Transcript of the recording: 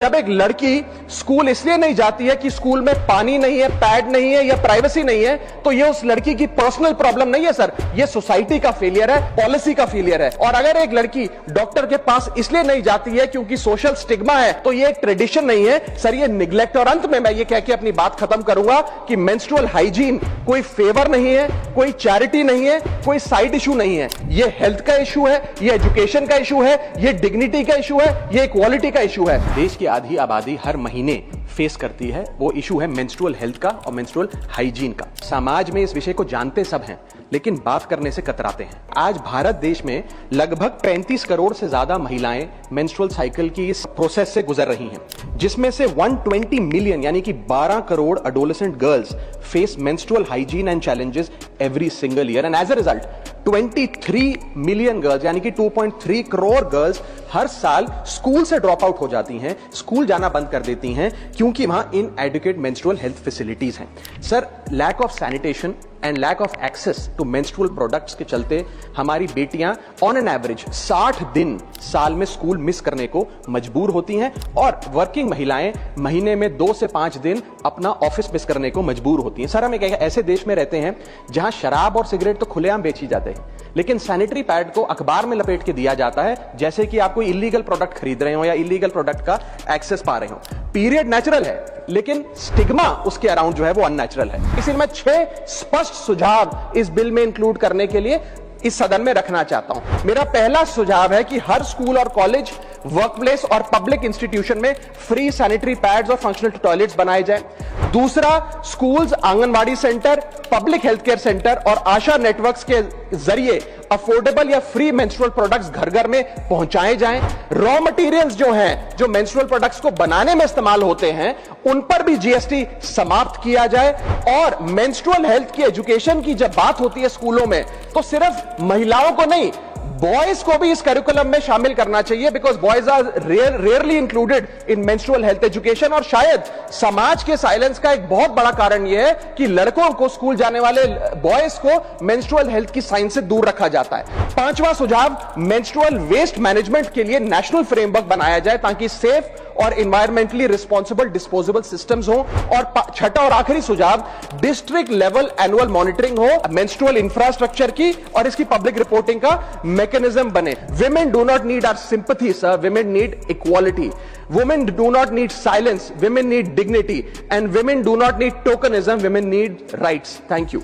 जब एक लड़की स्कूल इसलिए नहीं जाती है कि स्कूल में पानी नहीं है, पैड नहीं है या प्राइवेसी नहीं है, तो ये उस लड़की की पर्सनल प्रॉब्लम नहीं है सर, ये सोसाइटी का फेलियर है, पॉलिसी का फेलियर है। और अगर एक लड़की डॉक्टर के पास इसलिए नहीं जाती है क्योंकि सोशल स्टिग्मा है, तो ये एक ट्रेडिशन नहीं है सर, ये निग्लेक्ट। और अंत में मैं ये कह के अपनी बात खत्म करूंगा कि मेंस्ट्रुअल हाइजीन कोई फेवर नहीं है, कोई चैरिटी नहीं है, कोई साइड इशू नहीं है, ये हेल्थ का इशू है, ये एजुकेशन का इशू है, ये डिग्निटी का इशू है, ये इक्वालिटी का इशू है। देश की आधी आबादी हर महीने फेस करती है, वो इशू है मेंस्ट्रुअल हेल्थ का और मेंस्ट्रुअल हाइजीन का। समाज में इस विषय को जानते सब हैं, लेकिन बात करने से कतराते हैं। आज भारत देश में लगभग 35 करोड़ से ज्यादा महिलाएं मेंस्ट्रुअल साइकिल की इस प्रोसेस से गुजर रही हैं, जिसमें से 120 मिलियन यानी कि 12 crore adolescent girls face menstrual hygiene and challenges every single year. And as a result 23 million girls यानी कि 2.3 करोड़ गर्ल्स हर साल स्कूल से ड्रॉप आउट हो जाती हैं, स्कूल जाना बंद कर देती हैं, क्योंकि वहां इनएडुकेट मेंस्ट्रुअल हेल्थ फैसिलिटीज हैं। Sir, lack of sanitation and lack of access to menstrual products के चलते हमारी बेटियां ऑन एन एवरेज 60 दिन साल में स्कूल मिस करने को मजबूर होती हैं, और वर्किंग महिलाएं महीने में 2 से 5 दिन अपना ऑफिस मिस करने को मजबूर होती हैं। सर, हम एक ऐसे देश में रहते हैं जहां शराब और सिगरेट तो खुलेआम बेची जाते हैं, लेकिन सैनिटरी पैड को अखबार में लपेट के दिया जाता है जैसे कि आप कोई इलीगल प्रोडक्ट खरीद रहे हो या इलीगल प्रोडक्ट का एक्सेस पा रहे हो। पीरियड नेचुरल है, लेकिन स्टिग्मा उसके अराउंड जो है वो अननेचुरल है। इसलिए मैं 6 स्पष्ट सुझाव इस बिल में इंक्लूड करने के लिए इस सदन में रखना चाहता हूं। मेरा पहला सुझाव है कि हर स्कूल और कॉलेज, वर्कप्लेस और पब्लिक इंस्टीट्यूशन में फ्री सैनिटरी पैड्स और फंक्शनल टॉयलेट्स बनाए जाएं। दूसरा, schools, anganwadi centre, public health care centre और आशा नेटवर्क्स के जरिए अफोर्डेबल या फ्री मेंस्ट्रुअल प्रोडक्ट्स घर घर में पहुंचाए जाएं। रॉ मटेरियल्स जो हैं, जो मेंस्ट्रुअल प्रोडक्ट्स को बनाने में इस्तेमाल होते हैं, उन पर भी जीएसटी समाप्त किया जाए। और मेंस्ट्रुअल हेल्थ की एजुकेशन की जब बात होती है स्कूलों में, तो सिर्फ महिलाओं को नहीं, बॉयज को भी इस करिकुलम में शामिल करना चाहिए, because boys are rarely included in menstrual health education. और शायद समाज के साइलेंस का एक बहुत बड़ा कारण यह है कि लड़कों को, स्कूल जाने वाले बॉयज को मेंस्ट्रुअल हेल्थ की साइंस से दूर रखा जाता है। पांचवा सुझाव, मेंस्ट्रुअल वेस्ट मैनेजमेंट के लिए नेशनल फ्रेमवर्क बनाया जाए ताकि सेफ और एनवायरमेंटली रिस्पॉन्सिबल डिस्पोजेबल सिस्टम्स हो। और छठा और आखिरी सुझाव, डिस्ट्रिक्ट लेवल एनुअल मॉनिटरिंग हो मेंस्ट्रुअल इंफ्रास्ट्रक्चर की और इसकी पब्लिक रिपोर्टिंग का मैकेनिज्म बने। Women do not need our sympathy, sir. Women need equality. Women do not need silence. Women need dignity. And women do not need tokenism. Women need rights. Thank you.